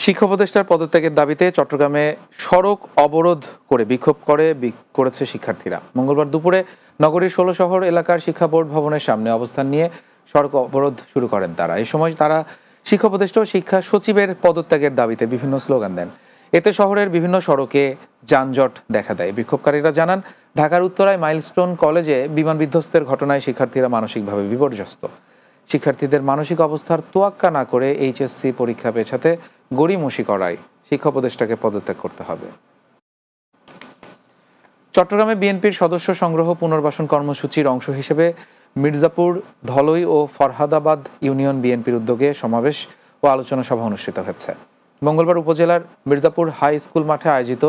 শিক্ষা উপদেষ্টার পদত্যাগের দাবিতে চট্টগ্রামে সড়ক অবরোধ করে বিক্ষোভ করেছে শিক্ষার্থীরা। মঙ্গলবার দুপুরে নগরীর ১৬ শহর এলাকার শিক্ষা বোর্ড ভবনের সামনে অবস্থান নিয়ে সড়ক অবরোধ শুরু করেন তারা। এই সময় তারা শিক্ষা উপদেষ্টা ও শিক্ষা সচিবের পদত্যাগের দাবিতে বিভিন্ন স্লোগান দেন। এতে শহরের বিভিন্ন সড়কে যানজট দেখা দেয়। বিক্ষোভকারীরা জানান, ঢাকার উত্তরায় মাইলস্টোন কলেজে বিমান বিধ্বস্তের ঘটনায় শিক্ষার্থীরা মানসিকভাবে বিপর্যস্ত। শিক্ষার্থীদের মানসিক অবস্থার তোয়াক্কা না করে এইচএসসি পরীক্ষা পেছাতে গড়িমসি করায় শিক্ষা উপদেষ্টাকে পদত্যাগ করতে হবে। চট্টগ্রামে বিএনপির সদস্য সংগ্রহ পুনর্বাসন কর্মসূচির অংশ হিসেবে মির্জাপুর, ধলই ও ফরহাদাবাদ ইউনিয়ন বিএনপির উদ্যোগে সমাবেশ ও আলোচনা সভা অনুষ্ঠিত হয়েছে। মঙ্গলবার উপজেলার মির্জাপুর হাই স্কুল মাঠে আয়োজিত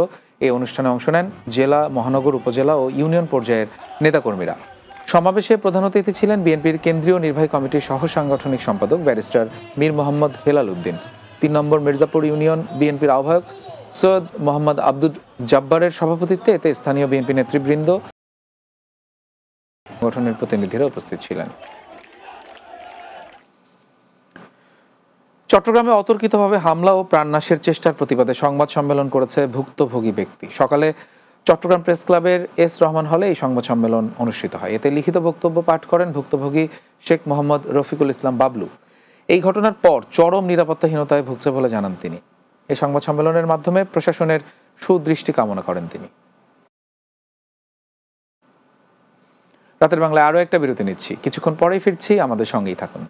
এই অনুষ্ঠানে অংশ নেন জেলা, মহানগর, উপজেলা ও ইউনিয়ন পর্যায়ের নেতাকর্মীরা। সমাবেশে প্রধান অতিথি ছিলেন বিএনপির কেন্দ্রীয় নির্বাহী কমিটির সহ সাংগঠনিক সম্পাদক ব্যারিস্টার মীর মোহাম্মদ হেলাল উদ্দিন, ৩ নম্বর মির্জাপুর ইউনিয়ন বিএনপির আহ্বায়ক সৈয়দ মোহাম্মদ আব্দুল জব্বারের সভাপতিত্বে। এতে স্থানীয় বিএনপি নেতৃবৃন্দ, সংগঠনের প্রতিনিধিরা উপস্থিত ছিলেন। চট্টগ্রামে অতর্কিতভাবে হামলা ও প্রাণনাশের চেষ্টার প্রতিবাদে সংবাদ সম্মেলন করেছে ভুক্তভোগী ব্যক্তি। সকালে চট্টগ্রাম প্রেস ক্লাবের এস রহমান হলে এই সংবাদ সম্মেলন অনুষ্ঠিত হয়। এতে লিখিত বক্তব্য পাঠ করেন ভুক্তভোগী শেখ মোহাম্মদ রফিকুল ইসলাম বাবলু। এই ঘটনার পর চরম নিরাপত্তাহীনতায় ভুগছে বলে জানান তিনি। এই সংবাদ সম্মেলনের মাধ্যমে প্রশাসনের সুদৃষ্টি কামনা করেন তিনি। রাতের বাংলায় আরও একটা বিরতি নিচ্ছি, কিছুক্ষণ পরেই ফিরছি, আমাদের সঙ্গেই থাকুন।